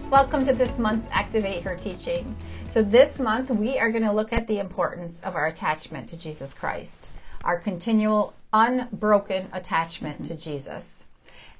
Welcome to this month's Activate Her teaching. So this month we are going to look at the importance of our attachment to Jesus Christ, our continual unbroken attachment to Jesus.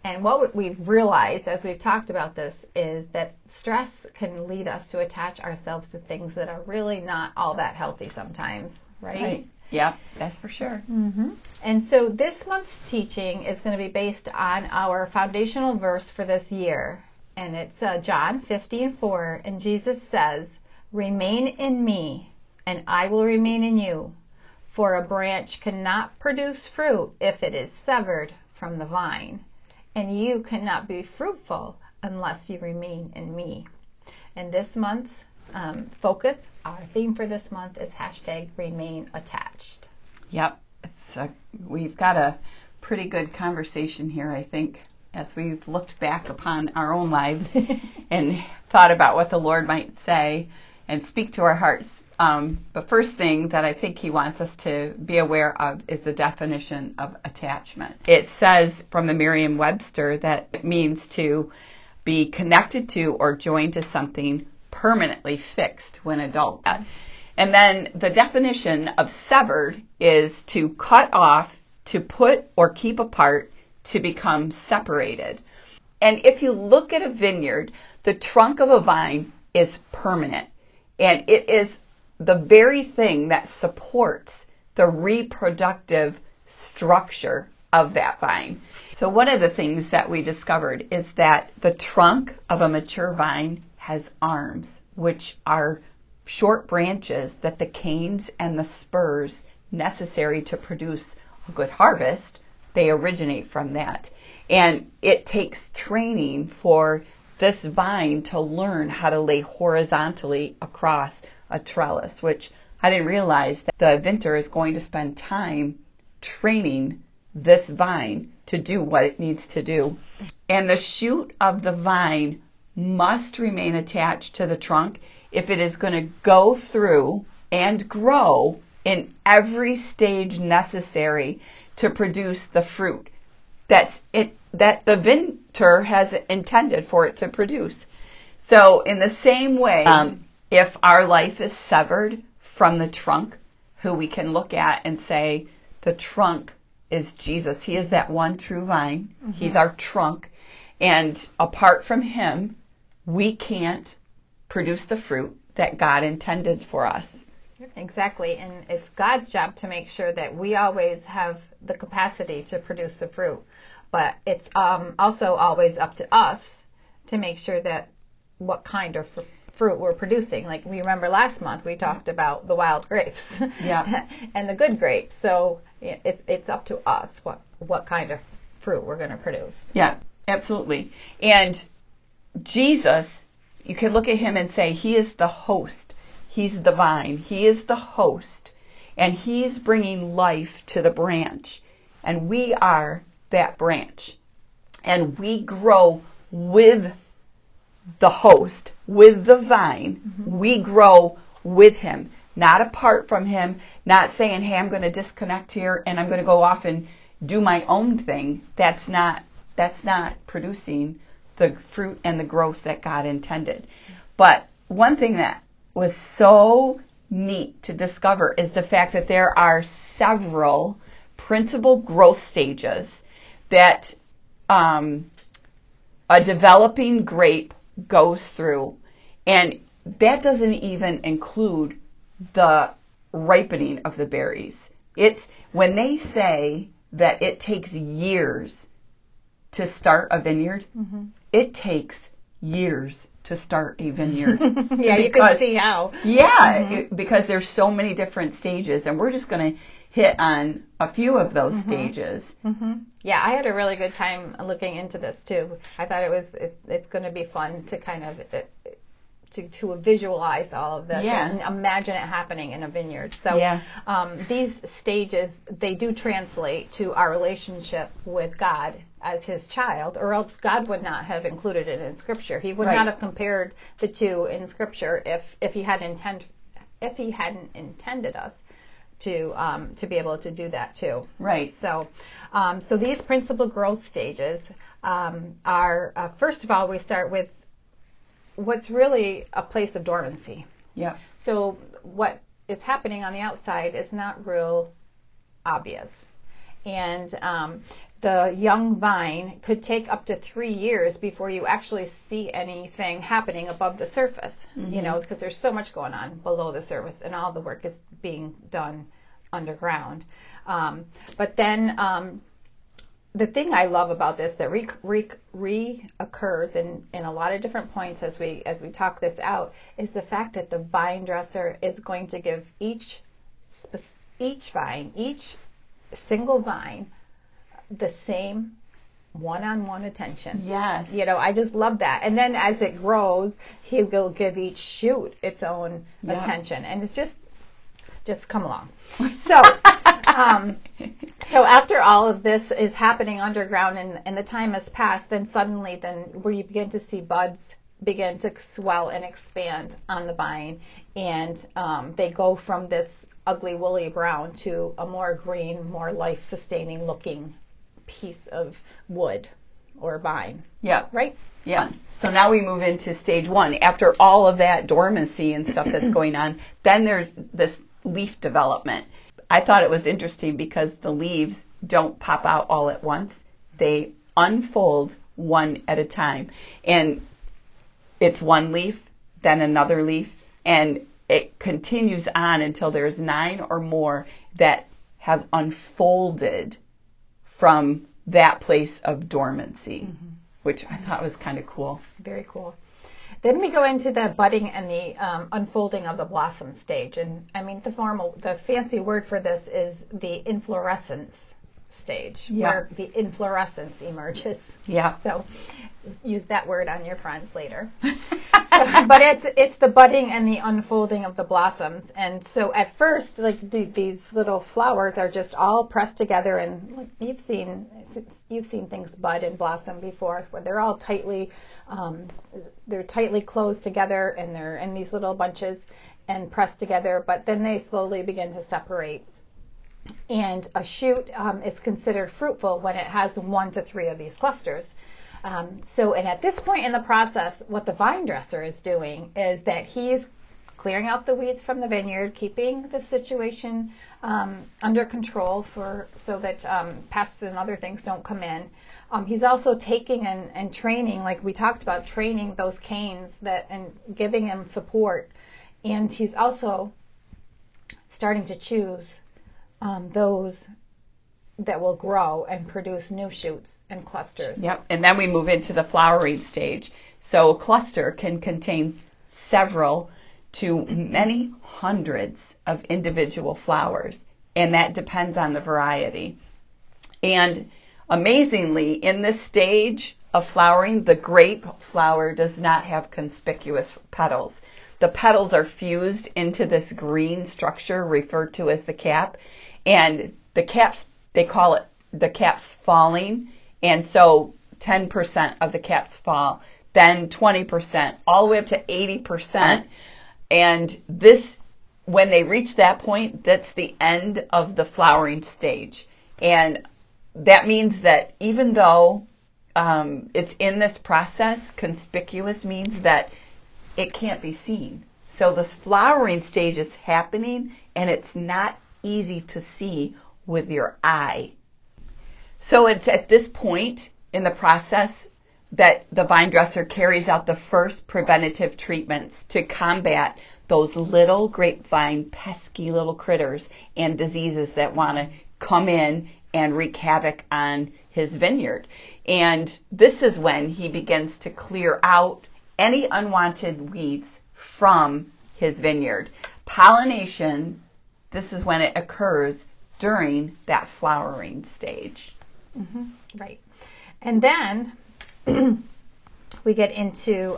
And what we've realized as we've talked about this is that stress can lead us to attach ourselves to things that are really not all that healthy sometimes, right? Yeah, that's for sure. Mm-hmm. And so this month's teaching is going to be based on our foundational verse for this year. And it's John 15:4. And Jesus says, "Remain in me, and I will remain in you. For a branch cannot produce fruit if it is severed from the vine. And you cannot be fruitful unless you remain in me." And this month's focus, our theme for this month is #remain attached. Yep. We've got a pretty good conversation here, I think, as we've looked back upon our own lives and thought about what the Lord might say and speak to our hearts. The first thing that I think he wants us to be aware of is the definition of attachment. It says from the Merriam-Webster that it means to be connected to or joined to something permanently fixed when adult. And then the definition of severed is to cut off, to put or keep apart, to become separated. And if you look at a vineyard, the trunk of a vine is permanent. And it is the very thing that supports the reproductive structure of that vine. So one of the things that we discovered is that the trunk of a mature vine has arms, which are short branches that the canes and the spurs necessary to produce a good harvest, they originate from that. And it takes training for this vine to learn how to lay horizontally across a trellis, which I didn't realize that the vintner is going to spend time training this vine to do what it needs to do. And the shoot of the vine must remain attached to the trunk if it is going to go through and grow in every stage necessary to produce the fruit that the vintner has intended for it to produce. So in the same way, if our life is severed from the trunk, who we can look at and say, the trunk is Jesus. He is that one true vine. Mm-hmm. He's our trunk. And apart from him, we can't produce the fruit that God intended for us. Exactly, and it's God's job to make sure that we always have the capacity to produce the fruit, but it's also always up to us to make sure that what kind of fruit we're producing. Like we remember last month we talked about the wild grapes, yeah, and the good grapes. So it's up to us what kind of fruit we're going to produce. Yeah, absolutely. And Jesus, you can look at him and say he is the host. He's the vine. He is the host. And he's bringing life to the branch. And we are that branch. And we grow with the host, with the vine. Mm-hmm. We grow with him, not apart from him, not saying, hey, I'm going to disconnect here and I'm going to go off and do my own thing. That's not producing the fruit and the growth that God intended. But one thing that was so neat to discover is the fact that there are several principal growth stages that a developing grape goes through. And that doesn't even include the ripening of the berries. It's when they say that it takes years to start a vineyard, mm-hmm. It takes years to start a vineyard. Yeah, you can see how. Yeah, mm-hmm. Because there's so many different stages, and we're just going to hit on a few of those mm-hmm. stages. Mm-hmm. Yeah, I had a really good time looking into this too. I thought it's going to be fun to kind of to visualize all of this and imagine it happening in a vineyard. So these stages, they do translate to our relationship with God as his child, or else God would not have included it in Scripture. He would not have compared the two in Scripture if he hadn't intended us to be able to do that too. Right. So these principal growth stages are first of all, we start with what's really a place of dormancy. Yeah. So what is happening on the outside is not real obvious. And the young vine could take up to 3 years before you actually see anything happening above the surface, because there's so much going on below the surface, and all the work is being done underground. But then the thing I love about this that reoccurs in a lot of different points as we talk this out is the fact that the vine dresser is going to give each single vine the same one-on-one attention. Yes. I just love that. And then as it grows, he will give each shoot its own attention. And it's just come along. So, so after all of this is happening underground and the time has passed, then suddenly where you begin to see buds begin to swell and expand on the vine. And they go from this ugly woolly brown to a more green, more life-sustaining looking piece of wood or vine. Yeah. Right? Yeah. So now we move into stage 1. After all of that dormancy and stuff that's going on, then there's this leaf development. I thought it was interesting because the leaves don't pop out all at once. They unfold one at a time. And it's one leaf, then another leaf, and it continues on until there's 9 or more that have unfolded from that place of dormancy, which I thought was kind of cool. Very cool. Then we go into the budding and the unfolding of the blossom stage. And I mean, the fancy word for this is the inflorescence stage, where the inflorescence emerges. Yeah. So use that word on your friends later. But it's the budding and the unfolding of the blossoms. And so at first, like these little flowers are just all pressed together, and like you've seen things bud and blossom before, where they're all tightly closed together, and they're in these little bunches and pressed together. But then they slowly begin to separate. And a shoot is considered fruitful when it has 1 to 3 of these clusters. And at this point in the process, what the vine dresser is doing is that he's clearing out the weeds from the vineyard, keeping the situation under control so that pests and other things don't come in. He's also taking and training, like we talked about, training those canes and giving them support. And he's also starting to choose those that will grow and produce new shoots and clusters. Yep. And then we move into the flowering stage. So a cluster can contain several to many hundreds of individual flowers, and that depends on the variety. And amazingly, in this stage of flowering, the grape flower does not have conspicuous petals. The petals are fused into this green structure referred to as the cap, and the caps, they call it the caps falling, and so 10% of the caps fall, then 20%, all the way up to 80%. And this, when they reach that point, that's the end of the flowering stage. And that means that even though it's in this process, conspicuous means that it can't be seen. So the flowering stage is happening, and it's not easy to see with your eye. So it's at this point in the process that the vine dresser carries out the first preventative treatments to combat those little grapevine pesky little critters and diseases that want to come in and wreak havoc on his vineyard. And this is when he begins to clear out any unwanted weeds from his vineyard. Pollination, this is when it occurs during that flowering stage. Mm-hmm. Right. And then we get into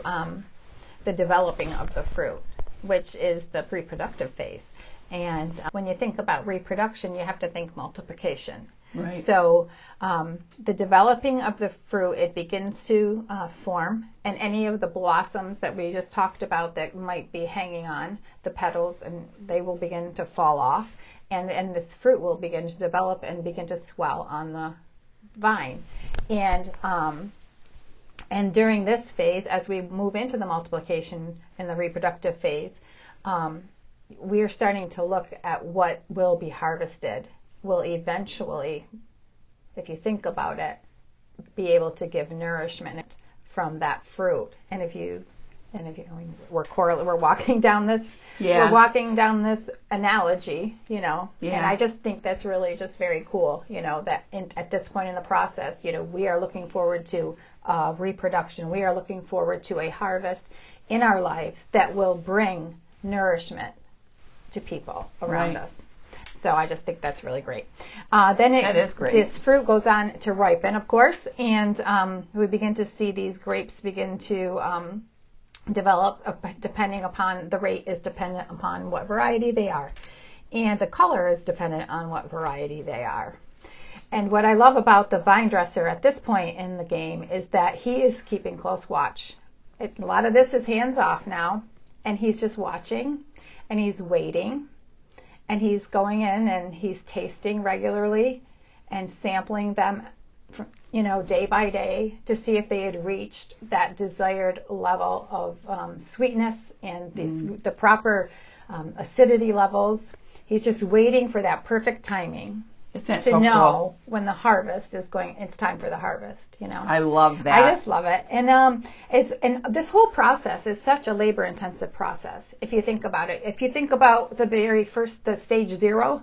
the developing of the fruit, which is the reproductive phase. And when you think about reproduction, you have to think multiplication. Right. So the developing of the fruit, it begins to form, and any of the blossoms that we just talked about that might be hanging on the petals, and they will begin to fall off, and this fruit will begin to develop and begin to swell on the vine. And And during this phase, as we move into the multiplication and the reproductive phase, we are starting to look at what will be harvested, will eventually, if you think about it, be able to give nourishment from that fruit. And if you we're walking down this analogy, and I just think that's really just very cool, that at this point in the process, we are looking forward to reproduction. We are looking forward to a harvest in our lives that will bring nourishment to people around us. So I just think that's really great. That is great. This fruit goes on to ripen, of course, and we begin to see these grapes begin to develop, depending upon the rate is dependent upon what variety they are, and the color is dependent on what variety they are. And what I love about the vine dresser at this point in the game is that he is keeping close watch. A lot of this is hands off now, and he's just watching, and he's waiting, and he's going in and he's tasting regularly and sampling them, day by day to see if they had reached that desired level of sweetness and the proper acidity levels. He's just waiting for that perfect timing to know when the harvest is going. It's time for the harvest. I love that. I just love it, and this whole process is such a labor-intensive process. If you think about it, if you think about the very first, the stage 0.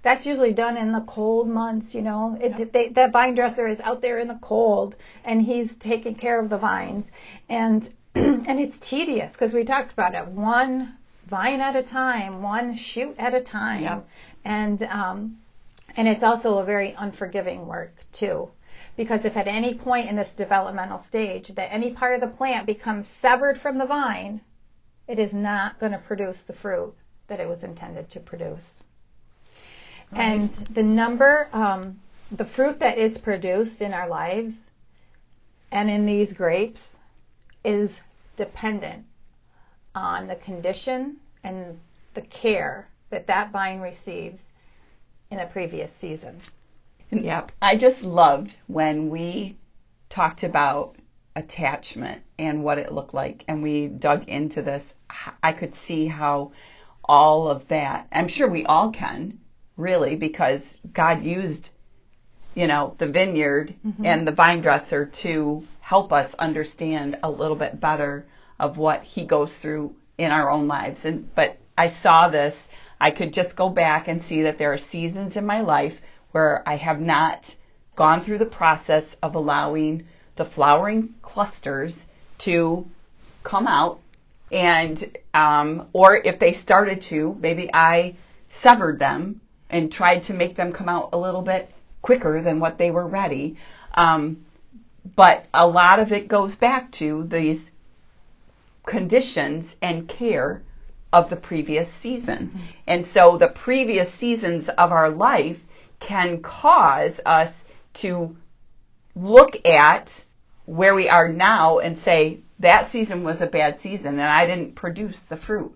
That's usually done in the cold months, that vine dresser is out there in the cold, and he's taking care of the vines. And and it's tedious because we talked about it, one vine at a time, one shoot at a time. Yep. And it's also a very unforgiving work, too. Because if at any point in this developmental stage that any part of the plant becomes severed from the vine, it is not going to produce the fruit that it was intended to produce. Right. And the fruit that is produced in our lives and in these grapes is dependent on the condition and the care that vine receives in a previous season. Yep. I just loved when we talked about attachment and what it looked like, and we dug into this. I could see how all of that, I'm sure we all can, really, because God used, the vineyard and the vine dresser to help us understand a little bit better of what he goes through in our own lives. But I saw this, I could just go back and see that there are seasons in my life where I have not gone through the process of allowing the flowering clusters to come out, and or if they started to, maybe I severed them and tried to make them come out a little bit quicker than what they were ready. But a lot of it goes back to these conditions and care of the previous season. Mm-hmm. And so the previous seasons of our life can cause us to look at where we are now and say, that season was a bad season and I didn't produce the fruit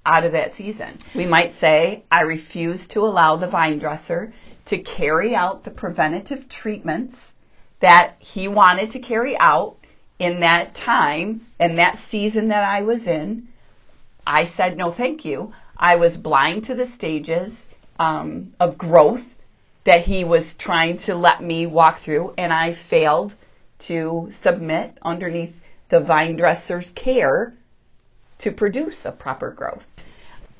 out of that season. We might say, I refuse to allow the vine dresser to carry out the preventative treatments that he wanted to carry out in that time and that season that I was in. I said, no, thank you. I was blind to the stages of growth that he was trying to let me walk through, and I failed to submit underneath the vine dresser's care to produce a proper growth.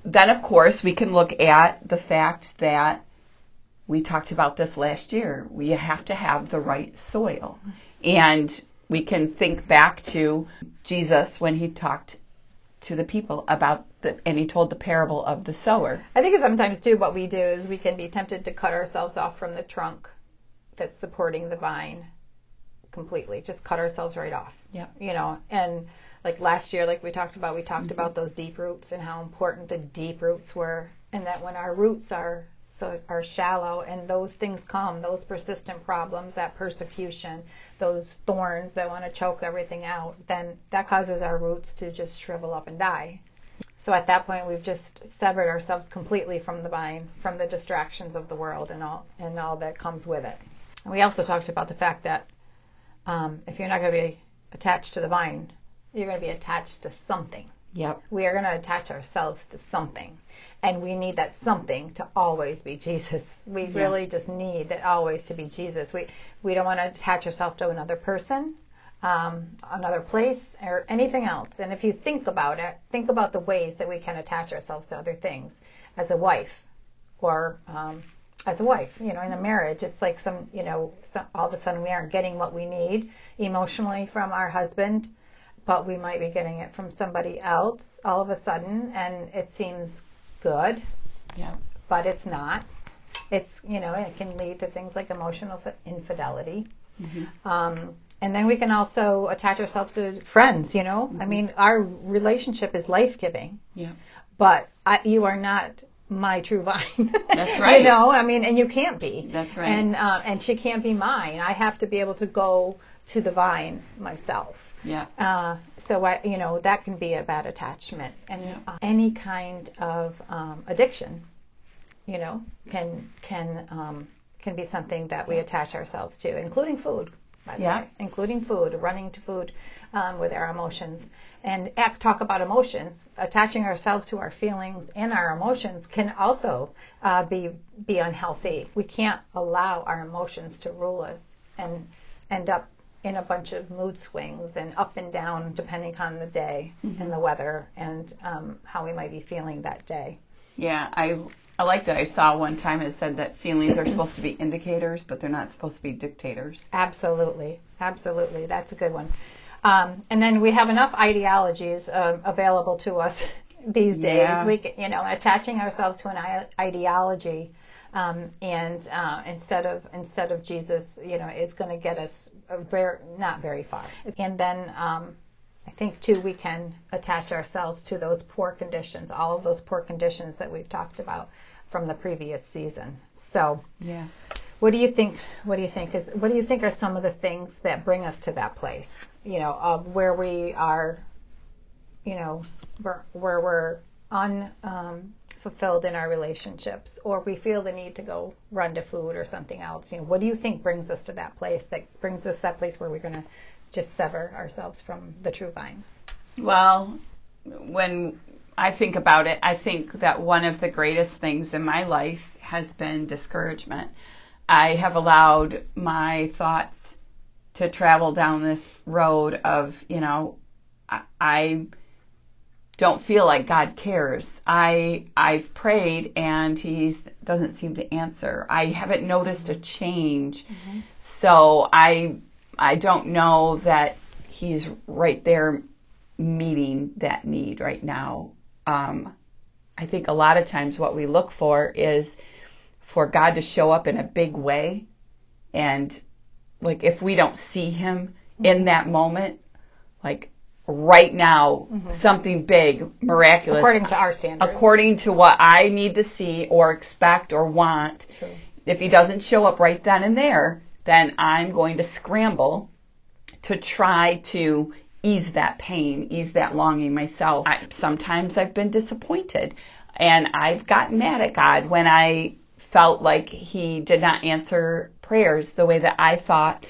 Then, of course, we can look at the fact that we talked about this last year. We have to have the right soil. And we can think back to Jesus when he talked to the people about and he told the parable of the sower. I think sometimes, too, what we do is we can be tempted to cut ourselves off from the trunk that's supporting the vine completely. Just cut ourselves right off. Yeah. And like last year, like we talked about those deep roots and how important the deep roots were, and that when our roots are shallow and those things come, those persistent problems, that persecution, those thorns that want to choke everything out, then that causes our roots to just shrivel up and die. So at that point, we've just severed ourselves completely from the vine, from the distractions of the world and all that comes with it. And we also talked about the fact that if you're not going to be attached to the vine, you're going to be attached to something. Yep. We are going to attach ourselves to something. And we need that something to always be Jesus. We really just need that always to be Jesus. We don't want to attach ourselves to another person, another place, or anything else. And if you think about it, think about the ways that we can attach ourselves to other things as a wife or as a wife. In a marriage, it's like all of a sudden we aren't getting what we need emotionally from our husband, but we might be getting it from somebody else all of a sudden, and it seems good, but it's not. It's, it can lead to things like emotional infidelity. And then we can also attach ourselves to friends, I mean, our relationship is life-giving, but you are not my true vine. That's right. And you can't be. That's right. And she can't be mine. I have to be able to go to the vine myself. Yeah. So that can be a bad attachment, and any kind of addiction, can be something that we attach ourselves to, including food. By the way, including food, running to food with our emotions. And talk about emotions. Attaching ourselves to our feelings and our emotions can also be unhealthy. We can't allow our emotions to rule us and end up in a bunch of mood swings and up and down depending on the day and the weather and how we might be feeling that day. Yeah, I like that. I saw one time it said that feelings are supposed to be indicators, but they're not supposed to be dictators. Absolutely. That's a good one. And then we have enough ideologies available to us these days. We, attaching ourselves to an ideology, and instead of Jesus, it's going to get us not very far. And then I think too we can attach ourselves to those poor conditions, all of those poor conditions that we've talked about from the previous season. So what do you think are some of the things that bring us to that place, of where we are, where we're unfulfilled in our relationships, or we feel the need to go run to food or something else? What do you think brings us to that place where we're going to just sever ourselves from the true vine? Well, when I think about it, I think that one of the greatest things in my life has been discouragement. I have allowed my thoughts to travel down this road of, I don't feel like God cares. I've prayed and He doesn't seem to answer. I haven't noticed a change. So I don't know that He's right there meeting that need right now. I think a lot of times what we look for is for God to show up in a big way, and like if we don't see Him in that moment, like right now, something big, miraculous, according to our standards, according to what I need to see or expect or want. True. If He doesn't show up right then and there, then I'm going to scramble to try to ease that pain, ease that longing myself. Sometimes I've been disappointed, and I've gotten mad at God when I felt like He did not answer prayers the way that I thought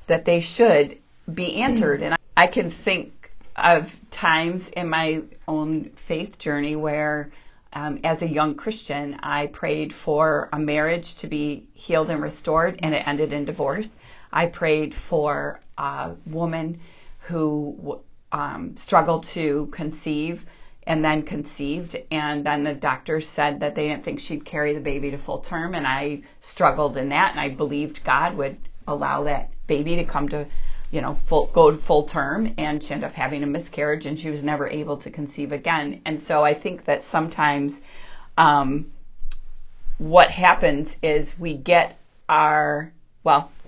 that they should be answered. And I can think of times in my own faith journey where, as a young Christian, I prayed for a marriage to be healed and restored, and it ended in divorce. I prayed for a woman who struggled to conceive and then conceived, and then the doctors said that they didn't think she'd carry the baby to full term, and I struggled in that, and I believed God would allow that baby to come to, go to full term, and she ended up having a miscarriage, and she was never able to conceive again. And so I think that sometimes what happens is we get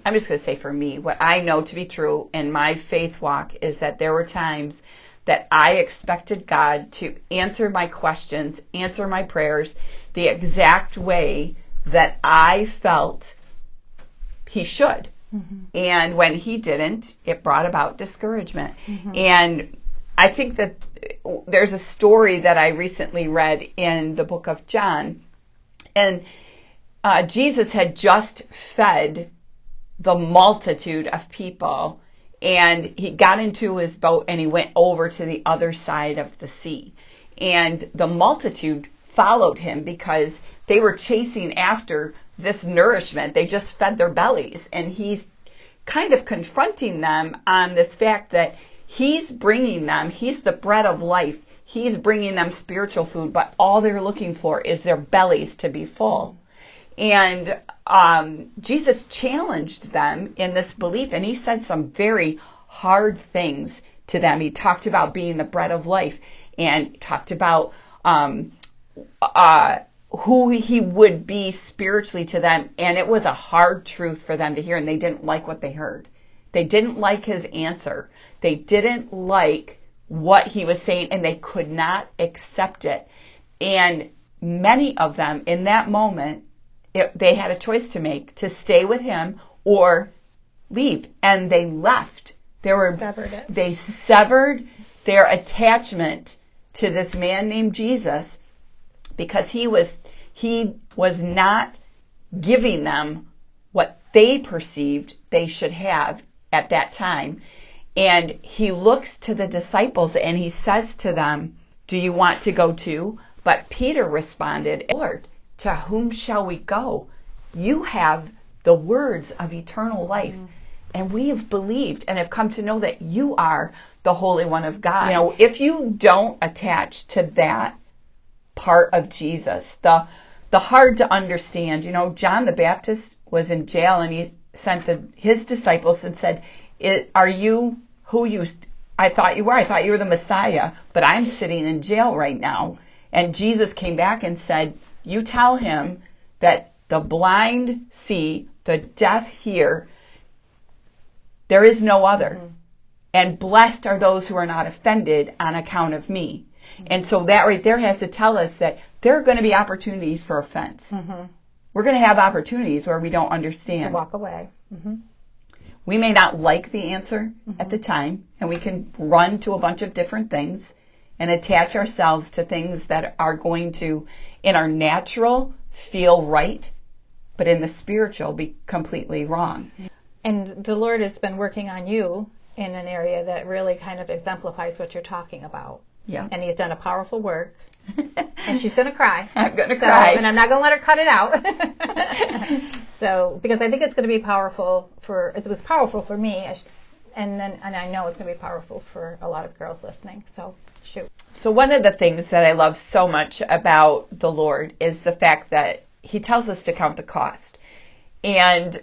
I'm just going to say for me, what I know to be true in my faith walk is that there were times that I expected God to answer my questions, answer my prayers the exact way that I felt He should. And when He didn't, it brought about discouragement. And I think that there's a story that I recently read in the book of John. And Jesus had just fed the multitude of people And he got into his boat and he went over to the other side of the sea. And the multitude followed him because they were chasing after this nourishment. They just fed their bellies. And he's kind of confronting them on this fact that he's bringing them, he's the bread of life. He's bringing them spiritual food, but all they're looking for is their bellies to be full. And Jesus challenged them in this belief, and he said some very hard things to them. He talked about being the bread of life, and talked about who he would be spiritually to them. And it was a hard truth for them to hear, and they didn't like what they heard. They didn't like his answer. They didn't like what he was saying, and they could not accept it. And many of them in that moment, they had a choice to make, to stay with him or leave. And they left. They severed their attachment to this man named Jesus because he was not giving them what they perceived they should have at that time. And he looks to the disciples and he says to them, "Do you want to go too?" But Peter responded, "Lord, to whom shall we go? You have the words of eternal life. And we have believed and have come to know that you are the Holy One of God." You know, if you don't attach to that part of Jesus, the hard to understand, you know, John the Baptist was in jail and he sent his disciples and said, "Are you who I thought you were? I thought you were the Messiah, but I'm sitting in jail right now." And Jesus came back and said, "You tell him that the blind see, the deaf hear, there is no other. And blessed are those who are not offended on account of me." And so that right there has to tell us that there are going to be opportunities for offense. We're going to have opportunities where we don't understand. To walk away. We may not like the answer at the time, and we can run to a bunch of different things and attach ourselves to things that are going to, in our natural, feel right, but in the spiritual, be completely wrong. And the Lord has been working on you in an area that really kind of exemplifies what you're talking about. Yeah. And he's done a powerful work. And she's going to cry. I'm going to cry. And I'm not going to let her cut it out. So, because I think it's going to be powerful it was powerful for me. And I know it's going to be powerful for a lot of girls listening. So, shoot. So one of the things that I love so much about the Lord is the fact that he tells us to count the cost. And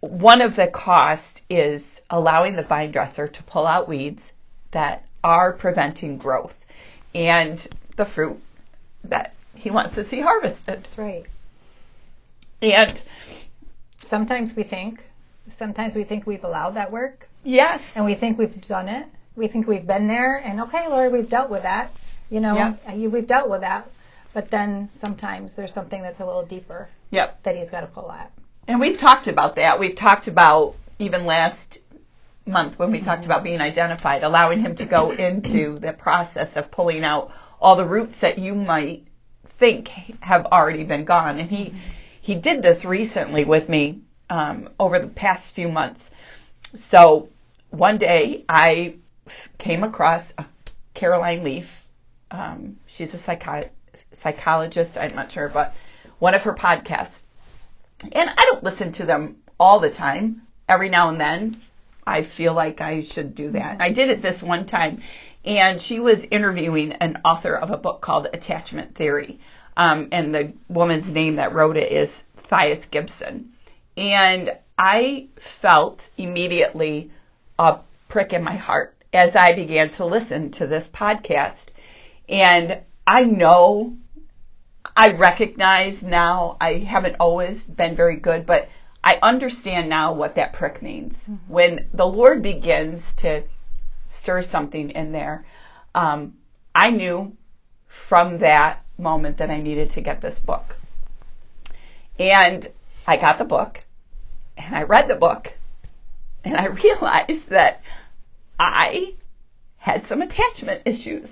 one of the costs is allowing the vine dresser to pull out weeds that are preventing growth and the fruit that he wants to see harvested. That's right. And sometimes we think we've allowed that work. Yes. And we think we've done it. We think we've been there, and okay, Lord, we've dealt with that. You know, we've dealt with that. But then sometimes there's something that's a little deeper that he's got to pull at. And we've talked about that. We've talked about, even last month when we talked about being identified, allowing him to go into the process of pulling out all the roots that you might think have already been gone. And he did this recently with me over the past few months. So one day I came across Caroline Leaf. She's a psychologist, I'm not sure, but one of her podcasts. And I don't listen to them all the time. Every now and then I feel like I should do that. I did it this one time. And she was interviewing an author of a book called Attachment Theory. And the woman's name that wrote it is Thias Gibson. And I felt immediately a prick in my heart as I began to listen to this podcast. And I recognize now, I haven't always been very good, but I understand now what that prick means. When the Lord begins to stir something in there, I knew from that moment that I needed to get this book. And I got the book, and I read the book, and I realized that I had some attachment issues,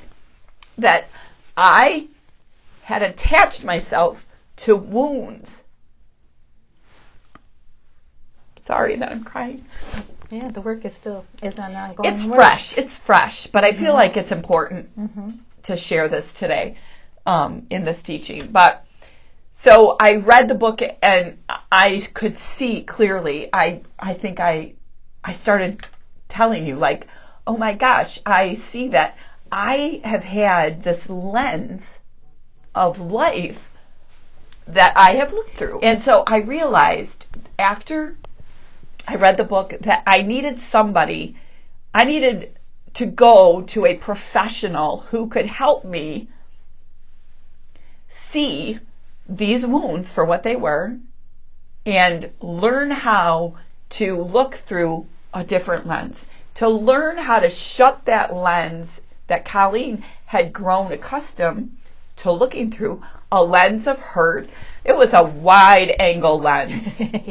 that I had attached myself to wounds. Sorry that I'm crying. Yeah, the work is an ongoing It's work. It's fresh, but I feel like it's important to share this today in this teaching. But so I read the book and I could see clearly. I think I started telling you, like, oh my gosh, I see that I have had this lens of life that I have looked through. And so I realized after I read the book that I needed to go to a professional who could help me see these wounds for what they were and learn how to look through a different lens, to learn how to shut that lens that Colleen had grown accustomed to looking through, a lens of hurt. It was a wide angle lens.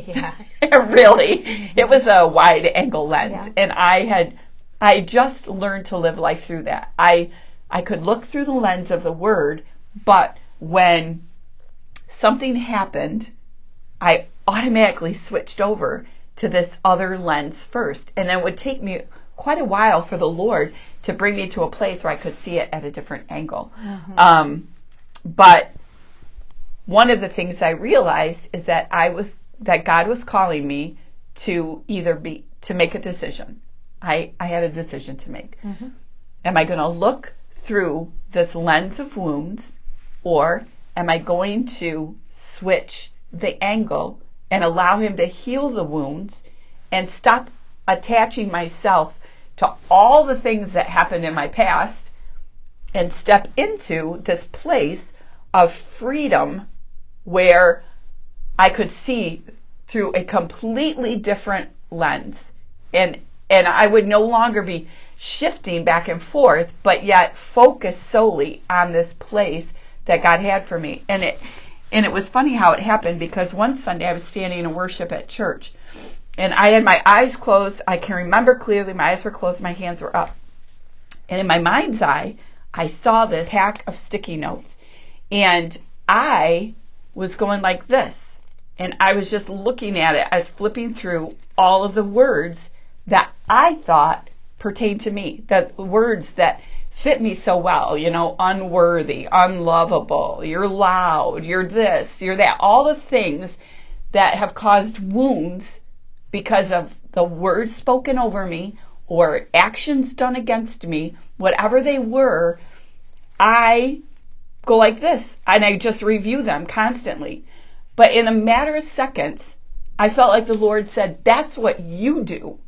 Yeah. Really. It was a wide angle lens. Yeah. And I just learned to live life through that. I could look through the lens of the word, but when something happened, I automatically switched over to this other lens first. And then it would take me quite a while for the Lord to bring me to a place where I could see it at a different angle. But one of the things I realized is that God was calling me to to make a decision. I had a decision to make. Am I going to look through this lens of wounds, or am I going to switch the angle and allow him to heal the wounds and stop attaching myself to all the things that happened in my past and step into this place of freedom where I could see through a completely different lens, and I would no longer be shifting back and forth, but yet focus solely on this place that God had for me. And it was funny how it happened, because one Sunday I was standing in worship at church, and I had my eyes closed. I can remember clearly my eyes were closed, my hands were up, and in my mind's eye I saw this pack of sticky notes, and I was going like this, and I was just looking at it. I was flipping through all of the words that I thought pertained to me, the words that fit me so well, unworthy, unlovable, you're loud, you're this, you're that, all the things that have caused wounds because of the words spoken over me or actions done against me, whatever they were. I go like this, and I just review them constantly. But in a matter of seconds, I felt like the Lord said, that's what you do,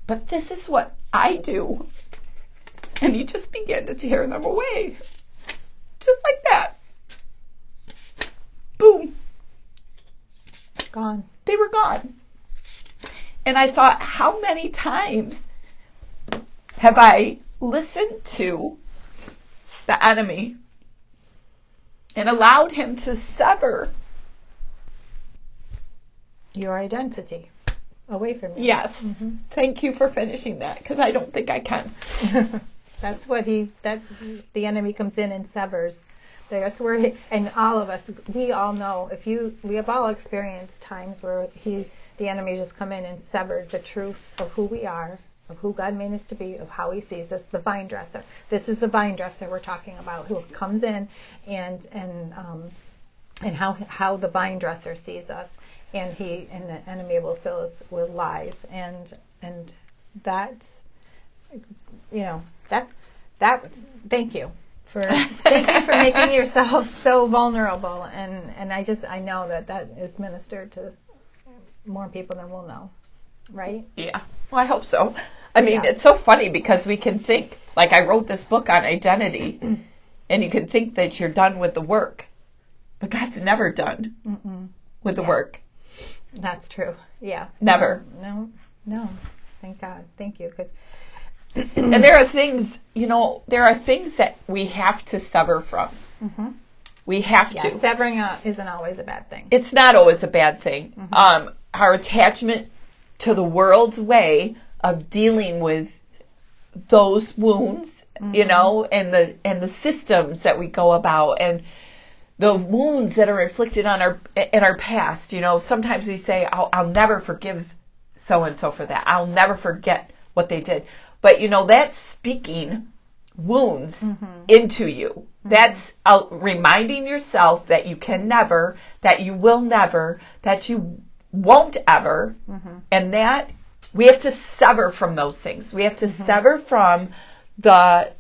but this is what I do. And he just began to tear them away. Just like that. Boom. Gone. They were gone. And I thought, how many times have I listened to the enemy and allowed him to sever your identity away from you? Yes. Thank you for finishing that, because I don't think I can. That's what the enemy comes in and severs. That's where and all of us, we all know, we have all experienced times where the enemy just come in and severed the truth of who we are, of who God made us to be, of how he sees us, the vine dresser. This is the vine dresser we're talking about, who comes in and how the vine dresser sees us, and the enemy will fill us with lies, and that's thank you for making yourself so vulnerable, and I know that is ministered to more people than we'll know, right? Yeah, well, I hope so. I mean, It's so funny, because we can think, like, I wrote this book on identity, and you can think that you're done with the work, but God's never done with the work. That's true. Yeah. Never. No. Thank God. Thank you. And there are things, that we have to sever from. We have to. Severing isn't always a bad thing. It's not always a bad thing. Our attachment to the world's way of dealing with those wounds, and the systems that we go about, and the wounds that are inflicted in our past. Sometimes we say, I'll never forgive so-and-so for that. I'll never forget what they did. But, that's speaking wounds into you. That's reminding yourself that you can never, that you will never, that you won't ever, and that we have to sever from those things. We have to sever from the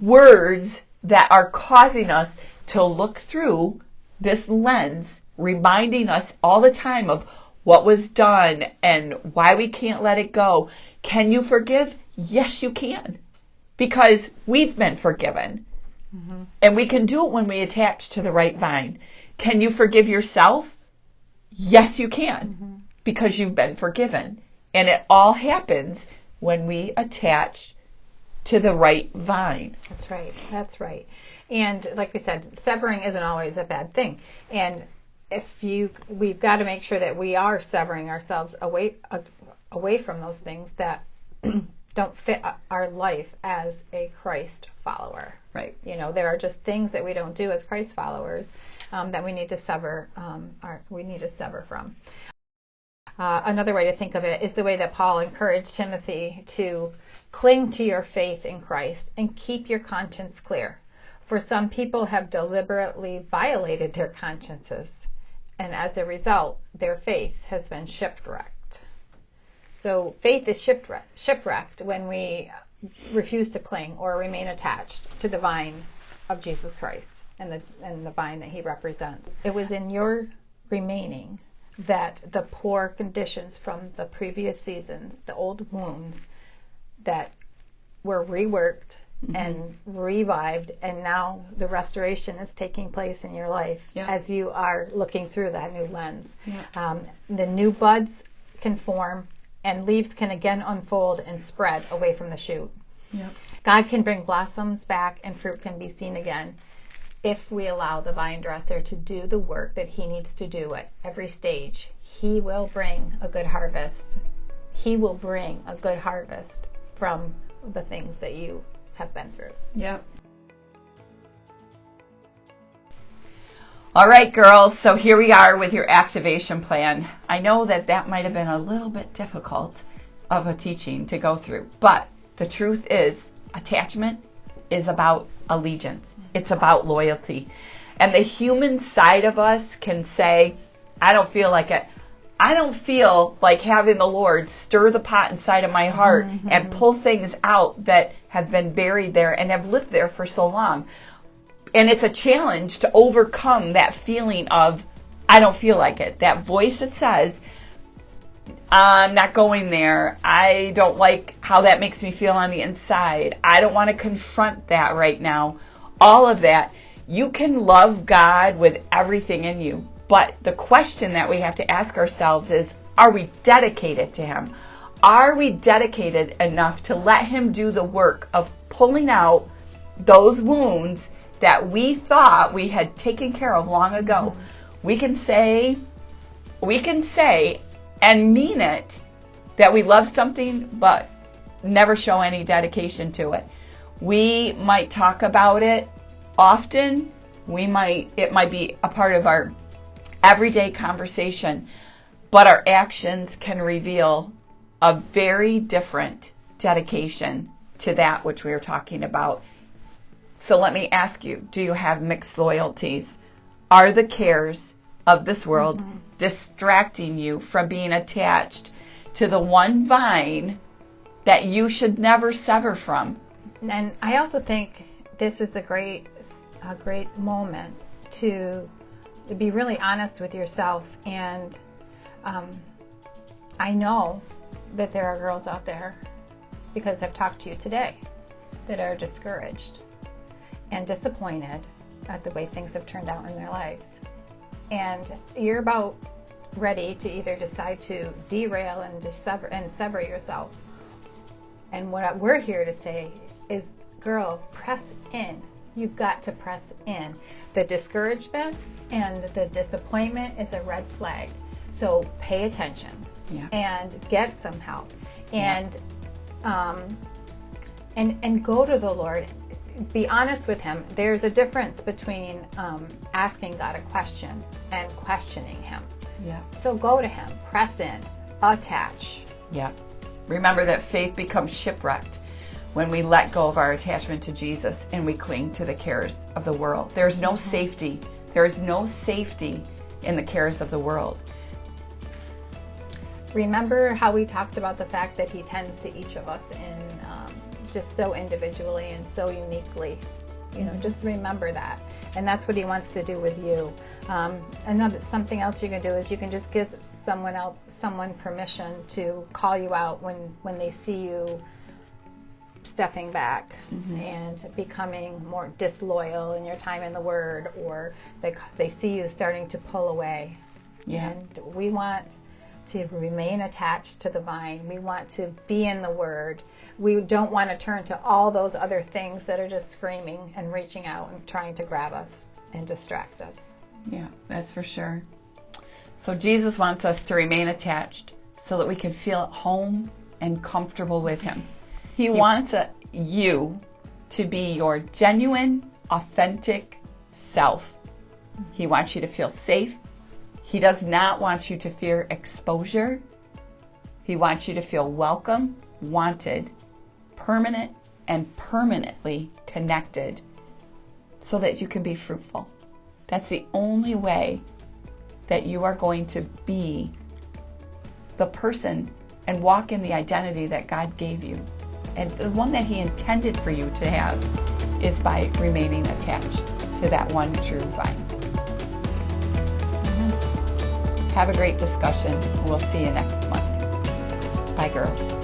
words that are causing us to look through this lens, reminding us all the time of what was done and why we can't let it go. Can you forgive? Yes, you can. Because we've been forgiven. And we can do it when we attach to the right vine. Can you forgive yourself? Yes, you can. Because you've been forgiven. And it all happens when we attach to the right vine. That's right. That's right. And like we said, severing isn't always a bad thing. And we've got to make sure that we are severing ourselves away from those things that don't fit our life as a Christ follower. Right. There are just things that we don't do as Christ followers that we need to sever. From. Another way to think of it is the way that Paul encouraged Timothy to cling to your faith in Christ and keep your conscience clear. For some people have deliberately violated their consciences, and as a result, their faith has been shipwrecked. So faith is shipwrecked when we refuse to cling or remain attached to the vine of Jesus Christ and the vine that he represents. It was in your remaining that the poor conditions from the previous seasons, the old wounds, that were reworked and revived, and now the restoration is taking place in your life as you are looking through that new lens. The new buds can form, and leaves can again unfold and spread away from the shoot. God can bring blossoms back and fruit can be seen again if we allow the vine dresser to do the work that he needs to do at every stage. He will bring a good harvest. He will bring a good harvest from the things that you have been through. Yep. All right, girls, so here we are with your activation plan. I know that might have been a little bit difficult of a teaching to go through, but the truth is attachment is about allegiance. It's about loyalty. And the human side of us can say, I don't feel like it. I don't feel like having the Lord stir the pot inside of my heart and pull things out that have been buried there and have lived there for so long. And it's a challenge to overcome that feeling of, I don't feel like it. That voice that says, I'm not going there. I don't like how that makes me feel on the inside. I don't want to confront that right now. All of that. You can love God with everything in you. But the question that we have to ask ourselves is, are we dedicated to him? Are we dedicated enough to let him do the work of pulling out those wounds that we thought we had taken care of long ago? We can say and mean it that we love something, but never show any dedication to it. We might talk about it often. It might be a part of our everyday conversation, but our actions can reveal a very different dedication to that which we are talking about. So let me ask you, do you have mixed loyalties? Are the cares of this world distracting you from being attached to the one vine that you should never sever from? And I also think this is a great moment to be really honest with yourself. And I know that there are girls out there, because I've talked to you today, that are discouraged and disappointed at the way things have turned out in their lives. And you're about ready to either decide to derail and sever yourself. And what we're here to say is, girl, press in. You've got to press in. The discouragement and the disappointment is a red flag. So pay attention and get some help and go to the Lord. Be honest with him. There's a difference between asking God a question and questioning him. So go to him, press in, attach. Yeah. Remember that faith becomes shipwrecked when we let go of our attachment to Jesus and we cling to the cares of the world. There's no safety. There is no safety in the cares of the world. Remember how we talked about the fact that he tends to each of us in just so individually and so uniquely. Just remember that. And that's what he wants to do with you. Something else you can do is you can just give someone permission to call you out when they see you stepping back and becoming more disloyal in your time in the Word, or they see you starting to pull away. Yeah. And we want to remain attached to the vine. We want to be in the Word. We don't want to turn to all those other things that are just screaming and reaching out and trying to grab us and distract us. Yeah, that's for sure. So Jesus wants us to remain attached so that we can feel at home and comfortable with him. He wants you to be your genuine, authentic self. He wants you to feel safe. He does not want you to fear exposure. He wants you to feel welcome, wanted, permanent, and permanently connected so that you can be fruitful. That's the only way that you are going to be the person and walk in the identity that God gave you. And the one that he intended for you to have is by remaining attached to that one true vine. Have a great discussion. We'll see you next month. Bye, girls.